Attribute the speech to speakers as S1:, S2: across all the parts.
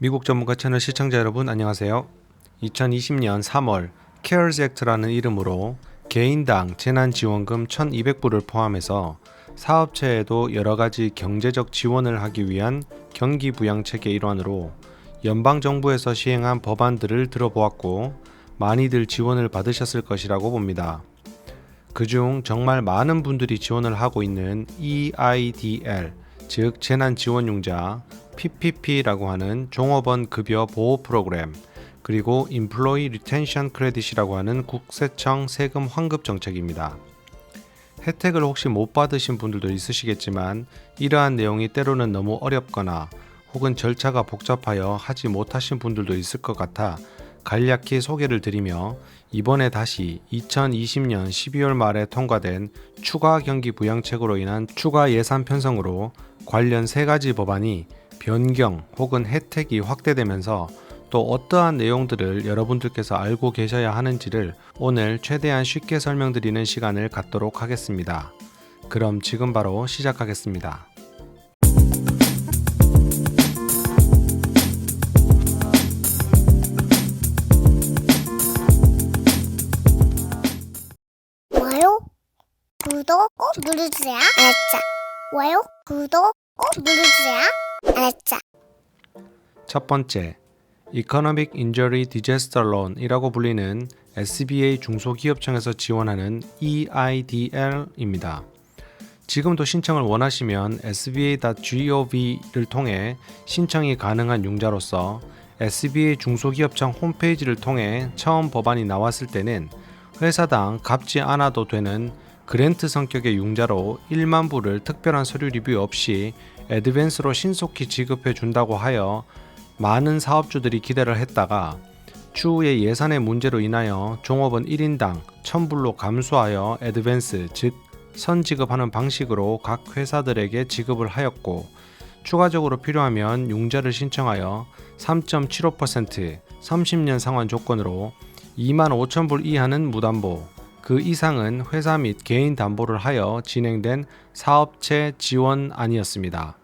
S1: 미국 전문가 채널 시청자 여러분 안녕하세요. 2020년 3월 CARES Act라는 이름으로 개인당 재난지원금 1,200불을 포함해서 사업체에도 여러가지 경제적 지원을 하기 위한 경기부양책의 일환으로 연방정부에서 시행한 법안들을 들어보았고 많이들 지원을 받으셨을 것이라고 봅니다. 그중 정말 많은 분들이 지원을 하고 있는 EIDL, 즉 재난지원융자, PPP라고 하는 종업원 급여 보호 프로그램, 그리고 Employee Retention Credit이라고 하는 국세청 세금 환급 정책입니다. 혜택을 혹시 못 받으신 분들도 있으시겠지만 이러한 내용이 때로는 너무 어렵거나 혹은 절차가 복잡하여 하지 못하신 분들도 있을 것 같아 간략히 소개를 드리며 이번에 다시 2020년 12월 말에 통과된 추가 경기 부양책으로 인한 추가 예산 편성으로 관련 3가지 법안이 변경 혹은 혜택이 확대되면서 또 어떠한 내용들을 여러분들께서 알고 계셔야 하는지를 오늘 최대한 쉽게 설명드리는 시간을 갖도록 하겠습니다. 그럼 지금 바로 시작하겠습니다.
S2: 좋아요, 구독 꼭 눌러주세요. 알았죠? 좋아요, 구독 꼭 눌러주세요. 알았죠?
S1: 첫 번째, Economic Injury Disaster Loan이라고 불리는 SBA 중소기업청에서 지원하는 EIDL입니다. 지금도 신청을 원하시면 sba.gov를 통해 신청이 가능한 융자로서 SBA 중소기업청 홈페이지를 통해 처음 법안이 나왔을 때는 회사당 갚지 않아도 되는 그랜트 성격의 융자로 1만 불을 특별한 서류 리뷰 없이 애드밴스로 신속히 지급해 준다고 하여 많은 사업주들이 기대를 했다가 추후에 예산의 문제로 인하여 종업원 1인당 1,000불로 감소하여 애드밴스 즉 선지급하는 방식으로 각 회사들에게 지급을 하였고 추가적으로 필요하면 융자를 신청하여 3.75% 30년 상환 조건으로 25,000불 이하는 무담보, 그 이상은 회사 및 개인 담보를 하여 진행된 사업체 지원안이었습니다.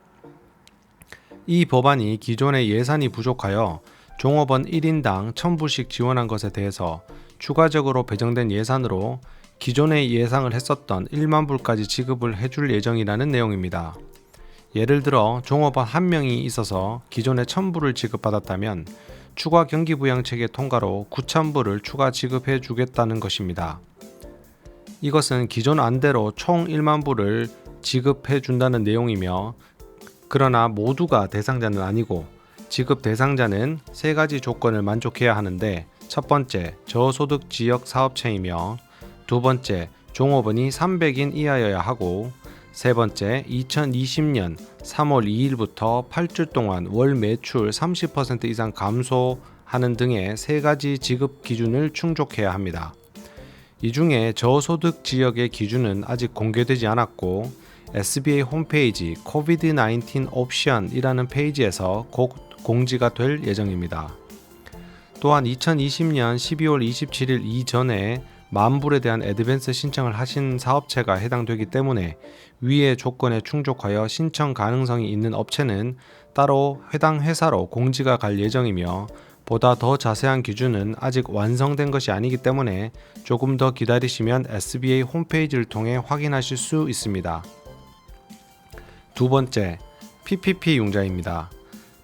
S1: 이 법안이 기존의 예산이 부족하여 종업원 1인당 1,000불씩 지원한 것에 대해서 추가적으로 배정된 예산으로 기존에 예상을 했었던 1만 불까지 지급을 해줄 예정이라는 내용입니다. 예를 들어 종업원 1명이 있어서 기존에 1,000불을 지급받았다면 추가 경기부양책의 통과로 9,000불을 추가 지급해 주겠다는 것입니다. 이것은 기존 안대로 총 1만 불을 지급해 준다는 내용이며 그러나 모두가 대상자는 아니고 지급 대상자는 3가지 조건을 만족해야 하는데 첫 번째, 저소득 지역 사업체이며 두 번째, 종업원이 300인 이하여야 하고 세 번째, 2020년 3월 2일부터 8주 동안 월 매출 30% 이상 감소하는 등의 3가지 지급 기준을 충족해야 합니다. 이 중에 저소득 지역의 기준은 아직 공개되지 않았고 SBA 홈페이지 COVID-19 옵션이라는 페이지에서 곧 공지가 될 예정입니다. 또한 2020년 12월 27일 이전에 만불에 대한 애드밴스 신청을 하신 사업체가 해당되기 때문에 위의 조건에 충족하여 신청 가능성이 있는 업체는 따로 해당 회사로 공지가 갈 예정이며 보다 더 자세한 기준은 아직 완성된 것이 아니기 때문에 조금 더 기다리시면 SBA 홈페이지를 통해 확인하실 수 있습니다. 두 번째, PPP 융자입니다.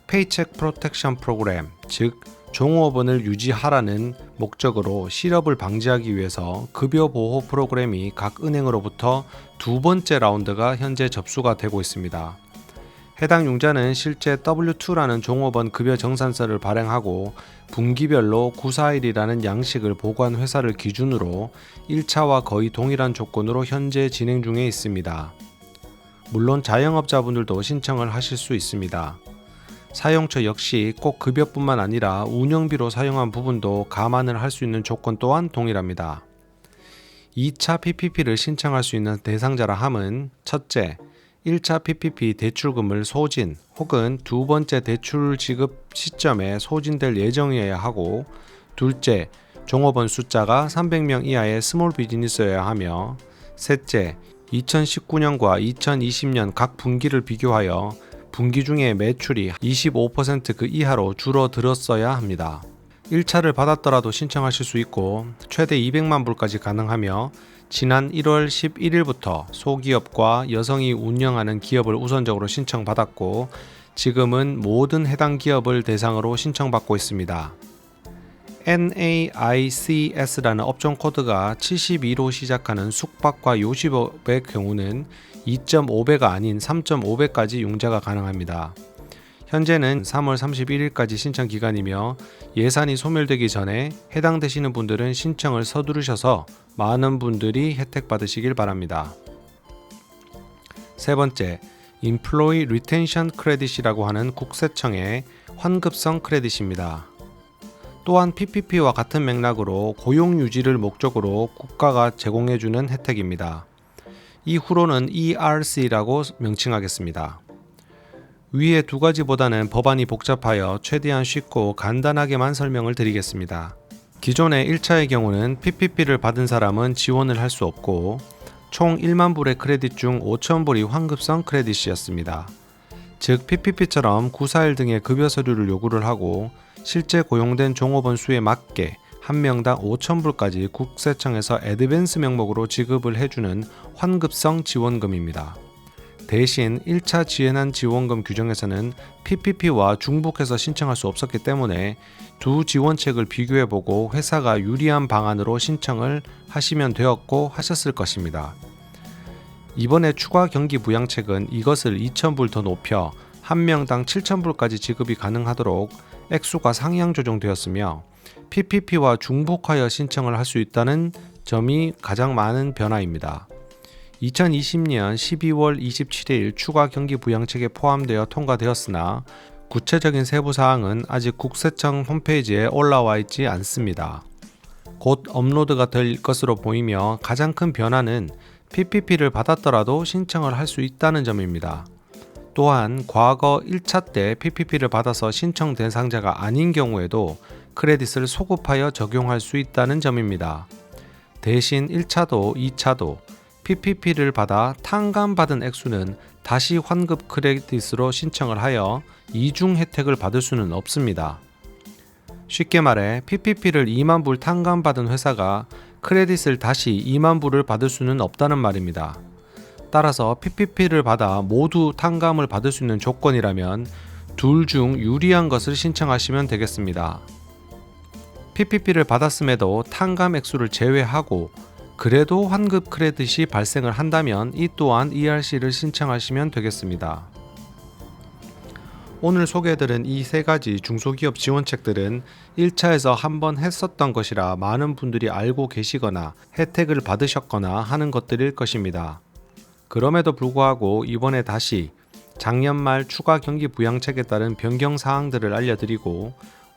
S1: Paycheck Protection Program, 즉 종업원을 유지하라는 목적으로 실업을 방지하기 위해서 급여 보호 프로그램이 각 은행으로부터 2번째 라운드가 현재 접수가 되고 있습니다. 해당 융자는 실제 W2라는 종업원 급여 정산서를 발행하고 분기별로 941이라는 양식을 보고한 회사를 기준으로 1차와 거의 동일한 조건으로 현재 진행 중에 있습니다. 물론 자영업자분들도 신청을 하실 수 있습니다. 사용처 역시 꼭 급여뿐만 아니라 운영비로 사용한 부분도 감안을 할 수 있는 조건 또한 동일합니다. 2차 PPP를 신청할 수 있는 대상자라 함은 첫째, 1차 PPP 대출금을 소진 혹은 두 번째 대출 지급 시점에 소진될 예정이어야 하고 둘째, 종업원 숫자가 300명 이하의 스몰 비즈니스여야 하며 셋째, 2019년과 2020년 각 분기를 비교하여 분기 중에 매출이 25% 그 이하로 줄어들었어야 합니다. 1차를 받았더라도 신청하실 수 있고 최대 200만 불까지 가능하며 지난 1월 11일부터 소기업과 여성이 운영하는 기업을 우선적으로 신청받았고 지금은 모든 해당 기업을 대상으로 신청받고 있습니다. NAICS라는 업종 코드가 72로 시작하는 숙박과 요식업의 경우는 2.5배가 아닌 3.5배까지 융자가 가능합니다. 현재는 3월 31일까지 신청 기간이며 예산이 소멸되기 전에 해당되시는 분들은 신청을 서두르셔서 많은 분들이 혜택 받으시길 바랍니다. 세 번째, Employee Retention Credit이라고 하는 국세청의 환급성 크레딧입니다. 또한 PPP와 같은 맥락으로 고용 유지를 목적으로 국가가 제공해주는 혜택입니다. 이후로는 ERC라고 명칭하겠습니다. 위의 두 가지보다는 법안이 복잡하여 최대한 쉽고 간단하게만 설명을 드리겠습니다. 기존의 1차의 경우는 PPP를 받은 사람은 지원을 할 수 없고 총 1만 불의 크레딧 중 5천 불이 환급성 크레딧이었습니다. 즉 PPP처럼 941 등의 급여 서류를 요구를 하고 실제 고용된 종업원 수에 맞게 한 명당 5,000불까지 국세청에서 애드밴스 명목으로 지급을 해주는 환급성 지원금입니다. 대신 1차 지원한 지원금 규정에서는 PPP와 중복해서 신청할 수 없었기 때문에 두 지원책을 비교해보고 회사가 유리한 방안으로 신청을 하시면 되었고 하셨을 것입니다. 이번에 추가 경기 부양책은 이것을 2,000불 더 높여 한 명당 7,000불까지 지급이 가능하도록 액수가 상향 조정되었으며 PPP와 중복하여 신청을 할 수 있다는 점이 가장 많은 변화입니다. 2020년 12월 27일 추가 경기 부양책에 포함되어 통과되었으나 구체적인 세부 사항은 아직 국세청 홈페이지에 올라와 있지 않습니다. 곧 업로드가 될 것으로 보이며 가장 큰 변화는 PPP를 받았더라도 신청을 할 수 있다는 점입니다. 또한 과거 1차 때 PPP를 받아서 신청 대상자가 아닌 경우에도 크레딧을 소급하여 적용할 수 있다는 점입니다. 대신 1차도 2차도 PPP를 받아 탕감받은 액수는 다시 환급 크레딧으로 신청을 하여 이중 혜택을 받을 수는 없습니다. 쉽게 말해 PPP를 2만 불 탕감받은 회사가 크레딧을 다시 2만 불을 받을 수는 없다는 말입니다. 따라서 PPP를 받아 모두 탕감을 받을 수 있는 조건이라면 둘 중 유리한 것을 신청하시면 되겠습니다. PPP를 받았음에도 탕감 액수를 제외하고 그래도 환급 크레딧이 발생을 한다면 이 또한 ERC를 신청하시면 되겠습니다. 오늘 소개해드린 이 세 가지 중소기업 지원책들은 1차에서 한번 했었던 것이라 많은 분들이 알고 계시거나 혜택을 받으셨거나 하는 것들일 것입니다. 그럼에도 불구하고 이번에 다시 작년 말 추가 경기 부양책에 따른 변경 사항들을 알려드리고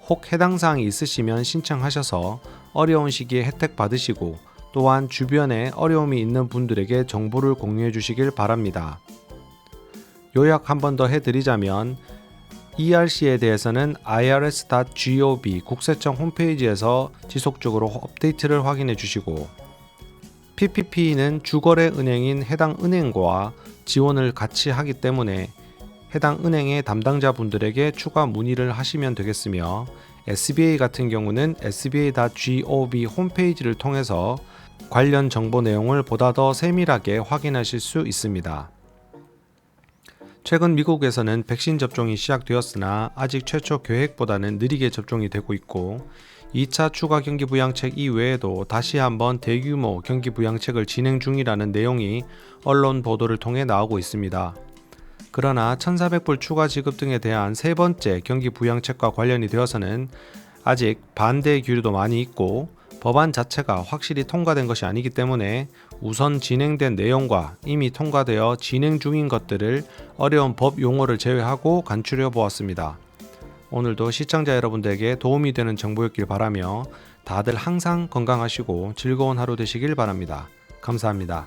S1: 혹 해당 사항이 있으시면 신청하셔서 어려운 시기에 혜택 받으시고 또한 주변에 어려움이 있는 분들에게 정보를 공유해 주시길 바랍니다. 요약 한 번 더 해드리자면 ERC에 대해서는 irs.gov 국세청 홈페이지에서 지속적으로 업데이트를 확인해 주시고 PPP는 주거래 은행인 해당 은행과 지원을 같이 하기 때문에 해당 은행의 담당자분들에게 추가 문의를 하시면 되겠으며 SBA 같은 경우는 sba.gov 홈페이지를 통해서 관련 정보 내용을 보다 더 세밀하게 확인하실 수 있습니다. 최근 미국에서는 백신 접종이 시작되었으나 아직 최초 계획보다는 느리게 접종이 되고 있고 2차 추가 경기 부양책 이외에도 다시 한번 대규모 경기 부양책을 진행 중이라는 내용이 언론 보도를 통해 나오고 있습니다. 그러나 1,400불 추가 지급 등에 대한 세 번째 경기 부양책과 관련이 되어서는 아직 반대 기류도 많이 있고 법안 자체가 확실히 통과된 것이 아니기 때문에 우선 진행된 내용과 이미 통과되어 진행 중인 것들을 어려운 법 용어를 제외하고 간추려 보았습니다. 오늘도 시청자 여러분들에게 도움이 되는 정보였길 바라며 다들 항상 건강하시고 즐거운 하루 되시길 바랍니다. 감사합니다.